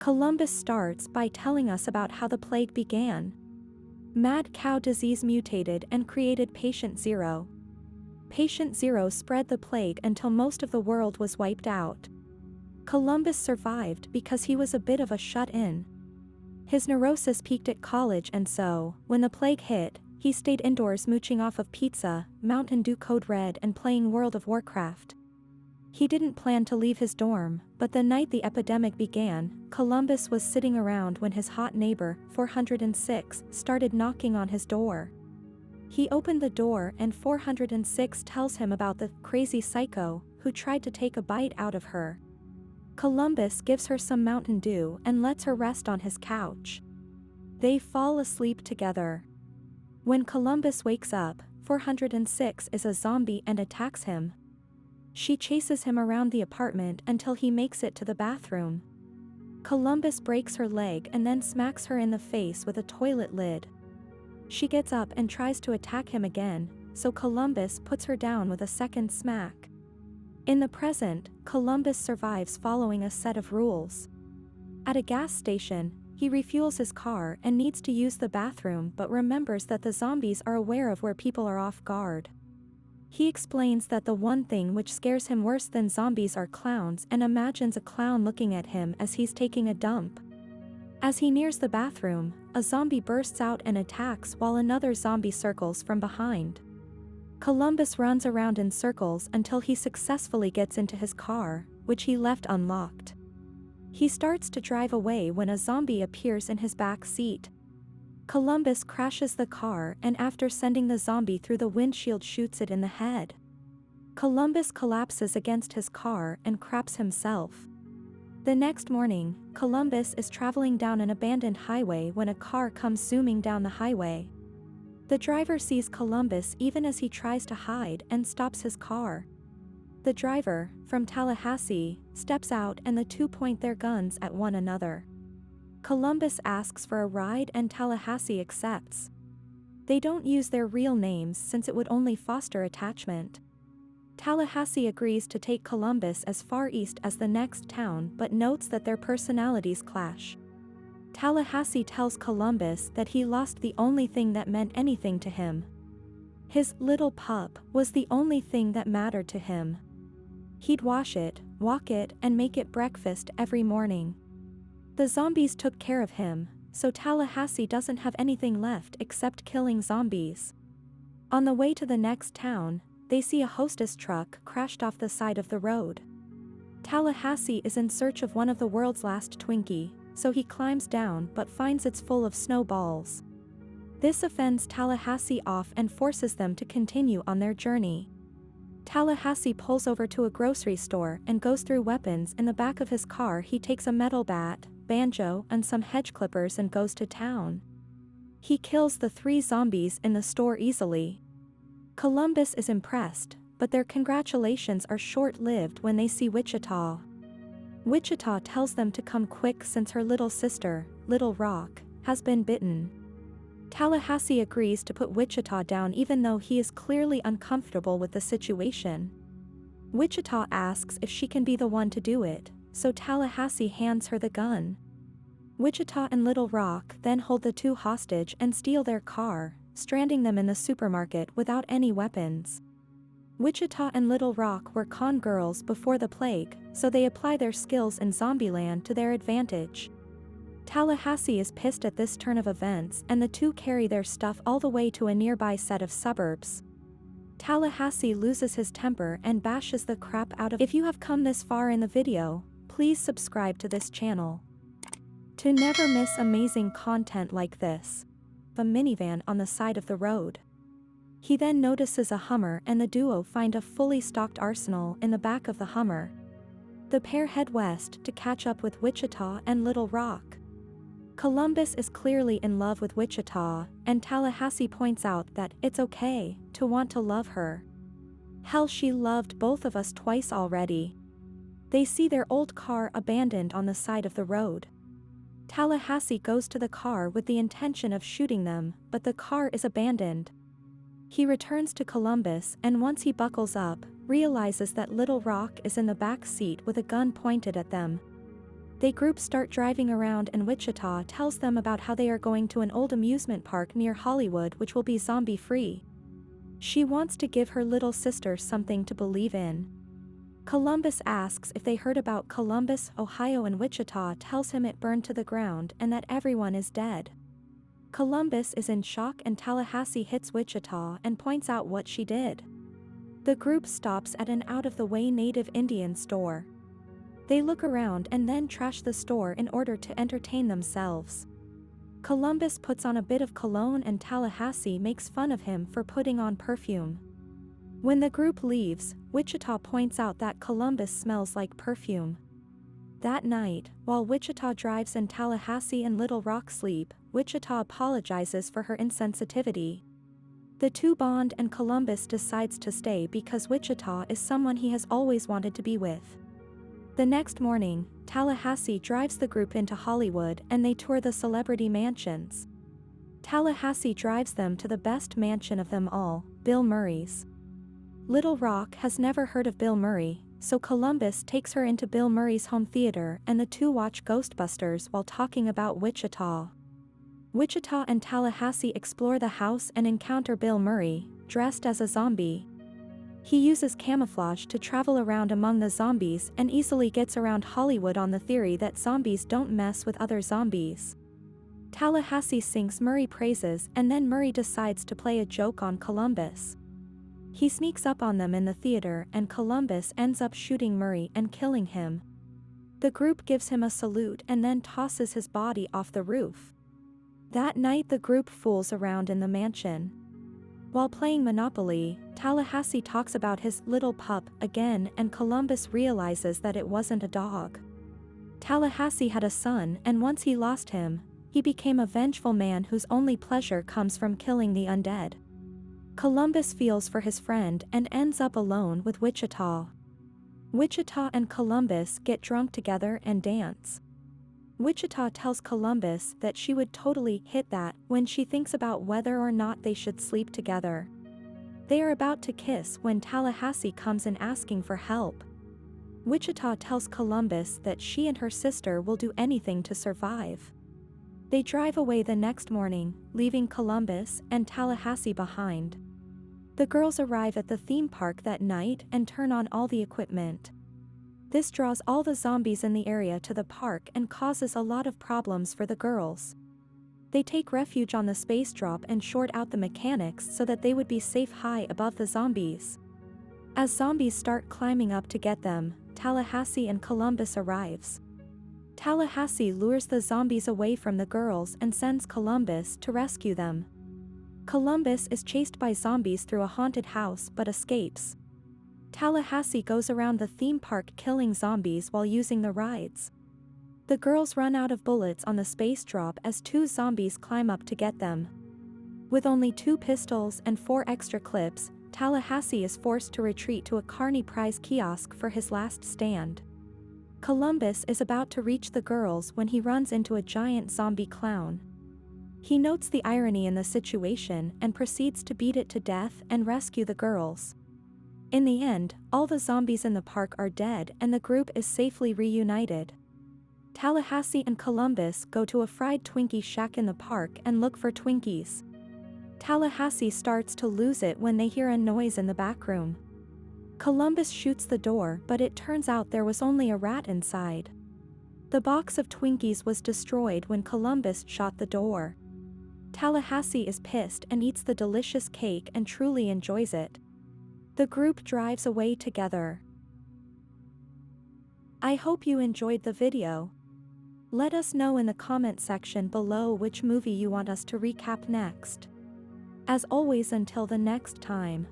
Columbus starts by telling us about how the plague began. Mad cow disease mutated and created Patient Zero. Patient Zero spread the plague until most of the world was wiped out. Columbus survived because he was a bit of a shut-in. His neurosis peaked at college, and so, when the plague hit, he stayed indoors mooching off of pizza, Mountain Dew Code Red, and playing World of Warcraft. He didn't plan to leave his dorm, but the night the epidemic began, Columbus was sitting around when his hot neighbor, 406, started knocking on his door. He opened the door and 406 tells him about the crazy psycho who tried to take a bite out of her. Columbus gives her some Mountain Dew and lets her rest on his couch. They fall asleep together. When Columbus wakes up, 406 is a zombie and attacks him. She chases him around the apartment until he makes it to the bathroom. Columbus breaks her leg and then smacks her in the face with a toilet lid. She gets up and tries to attack him again, so Columbus puts her down with a second smack. In the present, Columbus survives following a set of rules. At a gas station, he refuels his car and needs to use the bathroom but remembers that the zombies are aware of where people are off guard. He explains that the one thing which scares him worse than zombies are clowns and imagines a clown looking at him as he's taking a dump. As he nears the bathroom, a zombie bursts out and attacks while another zombie circles from behind. Columbus runs around in circles until he successfully gets into his car, which he left unlocked. He starts to drive away when a zombie appears in his back seat. Columbus crashes the car and after sending the zombie through the windshield shoots it in the head. Columbus collapses against his car and craps himself. The next morning, Columbus is traveling down an abandoned highway when a car comes zooming down the highway. The driver sees Columbus even as he tries to hide and stops his car. The driver, from Tallahassee, steps out and the two point their guns at one another. Columbus asks for a ride and Tallahassee accepts. They don't use their real names since it would only foster attachment. Tallahassee agrees to take Columbus as far east as the next town but notes that their personalities clash. Tallahassee tells Columbus that he lost the only thing that meant anything to him. His little pup was the only thing that mattered to him. He'd wash it, walk it, and make it breakfast every morning. The zombies took care of him, so Tallahassee doesn't have anything left except killing zombies. On the way to the next town, they see a hostess truck crashed off the side of the road. Tallahassee is in search of one of the world's last Twinkie, so he climbs down but finds it's full of snowballs. This offends Tallahassee off and forces them to continue on their journey. Tallahassee pulls over to a grocery store and goes through weapons. In the back of his car he takes a metal bat, banjo, and some hedge clippers and goes to town. He kills the 3 zombies in the store easily. Columbus is impressed, but their congratulations are short-lived when they see Wichita. Wichita tells them to come quick since her little sister, Little Rock, has been bitten. Tallahassee agrees to put Wichita down even though he is clearly uncomfortable with the situation. Wichita asks if she can be the one to do it, so Tallahassee hands her the gun. Wichita and Little Rock then hold the 2 hostage and steal their car, stranding them in the supermarket without any weapons. Wichita and Little Rock were con girls before the plague, so they apply their skills in Zombieland to their advantage. Tallahassee is pissed at this turn of events and the 2 carry their stuff all the way to a nearby set of suburbs. Tallahassee loses his temper and bashes the crap out of. If you have come this far in the video, please subscribe to this channel to never miss amazing content like this. A minivan on the side of the road. He then notices a Hummer and the duo find a fully stocked arsenal in the back of the Hummer. The pair head west to catch up with Wichita and Little Rock. Columbus is clearly in love with Wichita, and Tallahassee points out that it's okay to want to love her. Hell, she loved both of us twice already. They see their old car abandoned on the side of the road. Tallahassee goes to the car with the intention of shooting them, but the car is abandoned. He returns to Columbus and once he buckles up, realizes that Little Rock is in the back seat with a gun pointed at them. They group start driving around and Wichita tells them about how they are going to an old amusement park near Hollywood which will be zombie-free. She wants to give her little sister something to believe in. Columbus asks if they heard about Columbus, Ohio, and Wichita tells him it burned to the ground and that everyone is dead. Columbus is in shock and Tallahassee hits Wichita and points out what she did. The group stops at an out-of-the-way native Indian store. They look around and then trash the store in order to entertain themselves. Columbus puts on a bit of cologne and Tallahassee makes fun of him for putting on perfume. When the group leaves, Wichita points out that Columbus smells like perfume. That night, while Wichita drives and Tallahassee and Little Rock sleep, Wichita apologizes for her insensitivity. The two bond and Columbus decides to stay because Wichita is someone he has always wanted to be with. The next morning, Tallahassee drives the group into Hollywood and they tour the celebrity mansions. Tallahassee drives them to the best mansion of them all, Bill Murray's. Little Rock has never heard of Bill Murray, so Columbus takes her into Bill Murray's home theater and the two watch Ghostbusters while talking about Wichita. Wichita and Tallahassee explore the house and encounter Bill Murray, dressed as a zombie. He uses camouflage to travel around among the zombies and easily gets around Hollywood on the theory that zombies don't mess with other zombies. Tallahassee sings Murray praises and then Murray decides to play a joke on Columbus. He sneaks up on them in the theater and Columbus ends up shooting Murray and killing him. The group gives him a salute and then tosses his body off the roof. That night the group fools around in the mansion. While playing Monopoly, Tallahassee talks about his little pup again and Columbus realizes that it wasn't a dog. Tallahassee had a son and once he lost him, he became a vengeful man whose only pleasure comes from killing the undead. Columbus feels for his friend and ends up alone with Wichita. Wichita and Columbus get drunk together and dance. Wichita tells Columbus that she would totally hit that when she thinks about whether or not they should sleep together. They are about to kiss when Tallahassee comes in asking for help. Wichita tells Columbus that she and her sister will do anything to survive. They drive away the next morning, leaving Columbus and Tallahassee behind. The girls arrive at the theme park that night and turn on all the equipment. This draws all the zombies in the area to the park and causes a lot of problems for the girls. They take refuge on the space drop and short out the mechanics so that they would be safe high above the zombies. As zombies start climbing up to get them, Tallahassee and Columbus arrives. Tallahassee lures the zombies away from the girls and sends Columbus to rescue them. Columbus is chased by zombies through a haunted house but escapes. Tallahassee goes around the theme park killing zombies while using the rides. The girls run out of bullets on the space drop as two zombies climb up to get them. With only 2 pistols and 4 extra clips, Tallahassee is forced to retreat to a Carney Prize kiosk for his last stand. Columbus is about to reach the girls when he runs into a giant zombie clown. He notes the irony in the situation and proceeds to beat it to death and rescue the girls. In the end, all the zombies in the park are dead and the group is safely reunited. Tallahassee and Columbus go to a fried Twinkie shack in the park and look for Twinkies. Tallahassee starts to lose it when they hear a noise in the back room. Columbus shoots the door but it turns out there was only a rat inside. The box of Twinkies was destroyed when Columbus shot the door. Tallahassee is pissed and eats the delicious cake and truly enjoys it. The group drives away together. I hope you enjoyed the video. Let us know in the comment section below which movie you want us to recap next. As always, until the next time.